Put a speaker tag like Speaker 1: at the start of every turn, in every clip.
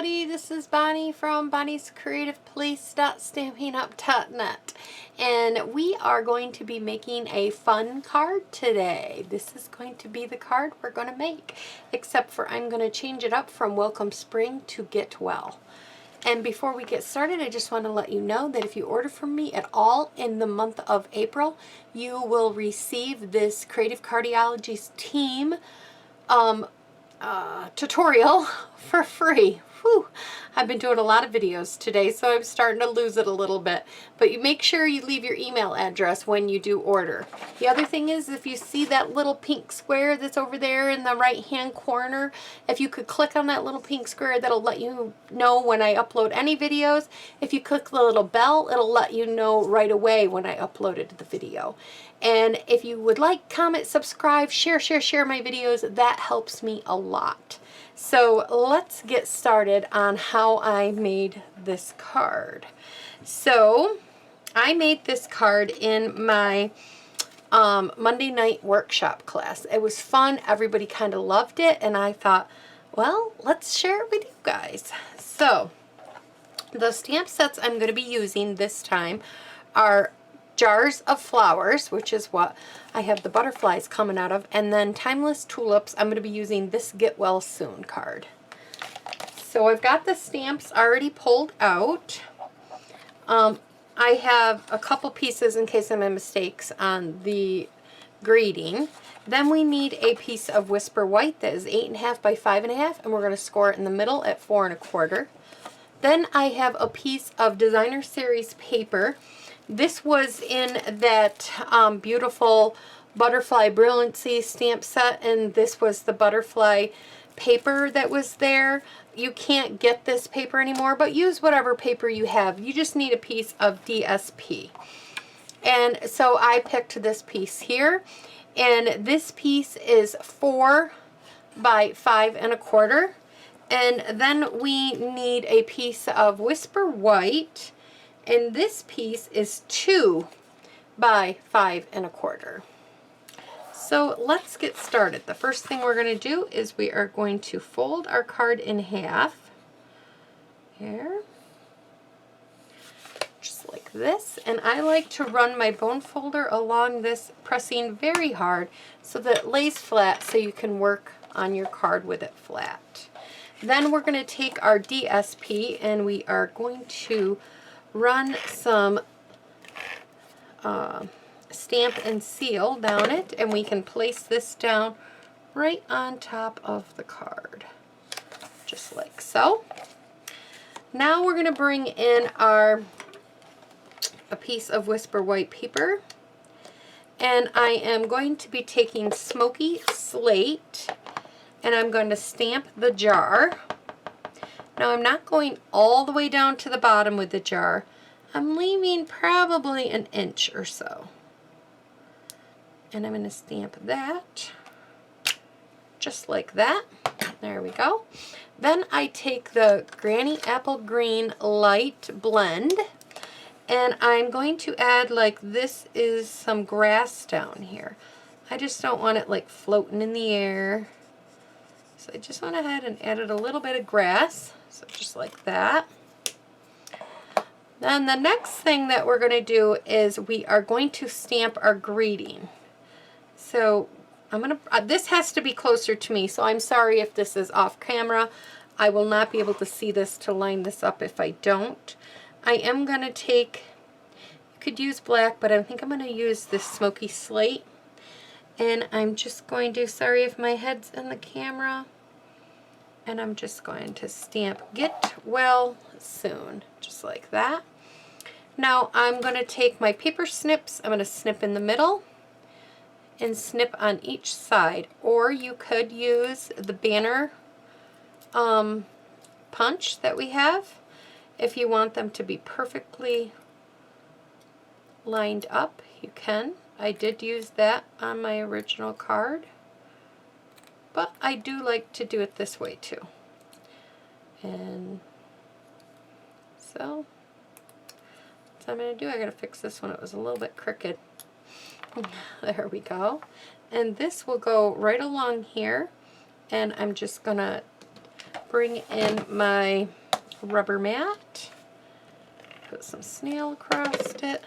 Speaker 1: everybody, this is Bonnie from bonniescreativeplace.stampinup.net, and we are going to be making a fun card today. This is going to be the card we're going to make, except for I'm going to change it up from Welcome Spring to Get Well. And before we get started, I just want to let you know that if you order from me at all in the month of April, you will receive this Creative Cardiology's team tutorial for free. Whew. I've been doing a lot of videos today, so I'm starting to lose it a little bit. But you make sure you leave your email address when you do order. The other thing is, if you see that little pink square that's over there in the right-hand corner, if you could click on that little pink square, that'll let you know when I upload any videos. If you click the little bell, it'll let you know right away when I uploaded the video. And if you would like, comment, subscribe, share my videos, that helps me a lot. So let's get started on how I made this card. So I made this card in my Monday night workshop class. It was fun. Everybody kind of loved it. And I thought, well, let's share it with you guys. So the stamp sets I'm going to be using this time are Jars of Flowers, which is what I have the butterflies coming out of, and then Timeless Tulips. I'm going to be using this Get Well Soon card. So I've got the stamps already pulled out. I have a couple pieces in case I made mistakes on the grading. Then we need a piece of Whisper White that is 8.5 by 5.5, and we're going to score it in the middle at 4.25. Then I have a piece of Designer Series paper. This was in that beautiful Butterfly Brilliancy stamp set, and this was the butterfly paper that was there. You can't get this paper anymore, but use whatever paper you have. You just need a piece of DSP. And so I picked this piece here, and this piece is 4 by 5.25. And then we need a piece of Whisper White, and this piece is 2 by 5.25. So let's get started. The first thing we're going to do is we are going to fold our card in half here, just like this. And I like to run my bone folder along this, pressing very hard so that it lays flat so you can work on your card with it flat. Then we're going to take our DSP and we are going to run some stamp and seal down it, and we can place this down right on top of the card, just like so. Now we're going to bring in a piece of Whisper White paper, and I am going to be taking Smoky Slate, and I'm going to stamp the jar. Now I'm not going all the way down to the bottom with the jar. I'm leaving probably an inch or so. And I'm going to stamp that just like that. There we go. Then I take the Granny Apple Green Light Blend, and I'm going to add, like, this is some grass down here. I just don't want it like floating in the air. So I just went ahead and added a little bit of grass. So just like that. Then the next thing that we're going to do is we are going to stamp our greeting. So I'm going to, this has to be closer to me, so I'm sorry if this is off camera. I will not be able to see this to line this up if I don't. I am going to take, you could use black, but I think I'm going to use this Smoky Slate. And I'm just going to, sorry if my head's in the camera, and I'm just going to stamp Get Well Soon, just like that. Now I'm going to take my paper snips, I'm going to snip in the middle and snip on each side, or you could use the banner punch that we have if you want them to be perfectly lined up. You can. I did use that on my original card, but I do like to do it this way too. And so what I'm going to do, I got to fix this one. It was a little bit crooked. There we go. And this will go right along here, and I'm just going to bring in my rubber mat, put some snail across it,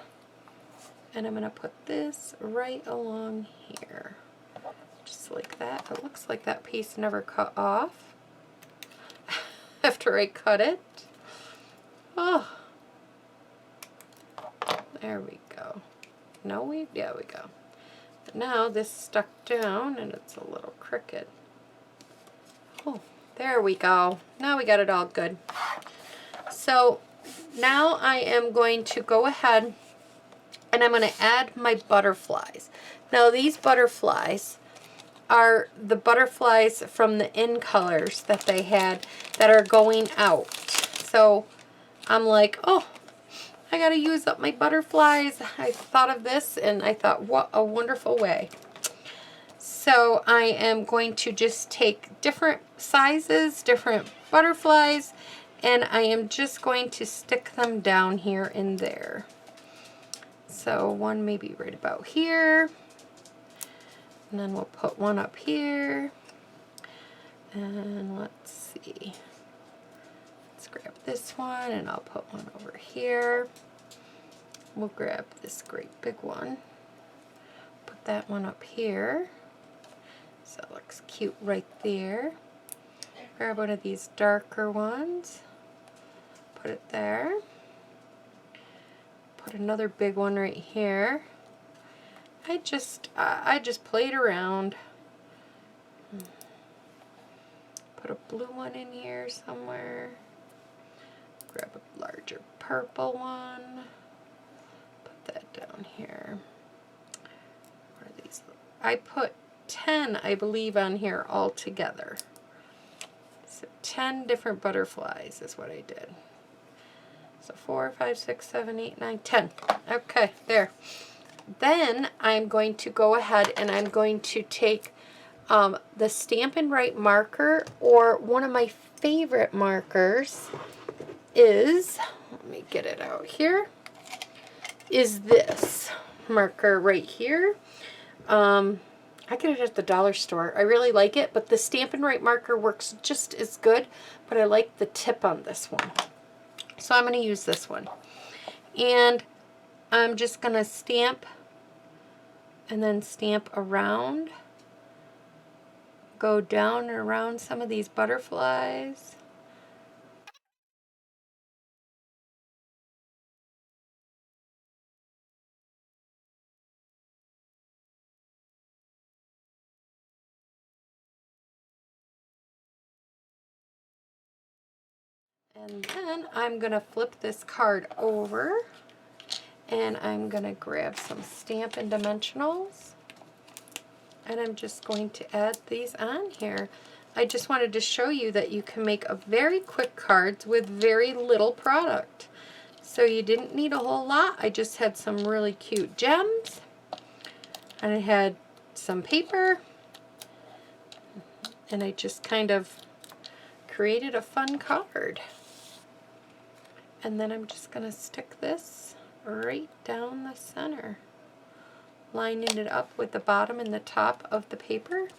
Speaker 1: and I'm going to put this right along here. Just like that. It looks like that piece never cut off after I cut it. Oh, there we go. No, yeah, we go. But now this stuck down and it's a little crooked. Oh, there we go. Now we got it all good. So now I am going to go ahead and I'm going to add my butterflies. Now these butterflies are the butterflies from the In Colors that they had that are going out. So I'm like, oh, I got to use up my butterflies. I thought of this and I thought, what a wonderful way. So I am going to just take different sizes, different butterflies, and I am just going to stick them down here and there. So one maybe right about here, and then we'll put one up here, and let's see, let's grab this one and I'll put one over here. We'll grab this great big one, put that one up here, so it looks cute right there. Grab one of these darker ones, put it there. Put another big one right here. I just played around. Put a blue one in here somewhere. Grab a larger purple one. Put that down here. What are these? I put 10, I believe, on here all together. So 10 different butterflies is what I did. So 4, 5, 6, 7, 8, 9, 10. Okay, there. Then I'm going to go ahead and I'm going to take the Stampin' Write marker, or one of my favorite markers is, let me get it out here, is this marker right here. I get it at the dollar store. I really like it, but the Stampin' Write marker works just as good, but I like the tip on this one. So I'm going to use this one. And I'm just going to stamp and then stamp around. Go down and around some of these butterflies. And then I'm going to flip this card over and I'm going to grab some Stampin' Dimensionals and I'm just going to add these on here. I just wanted to show you that you can make a very quick cards with very little product. So you didn't need a whole lot. I just had some really cute gems and I had some paper and I just kind of created a fun card. And then I'm just going to stick this right down the center, lining it up with the bottom and the top of the paper.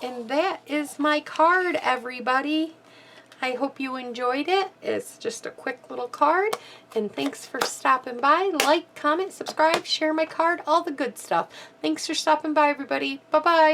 Speaker 1: And that is my card, everybody. I hope you enjoyed it. It's just a quick little card. And thanks for stopping by. Like, comment, subscribe, share my card, all the good stuff. Thanks for stopping by, everybody. Bye-bye.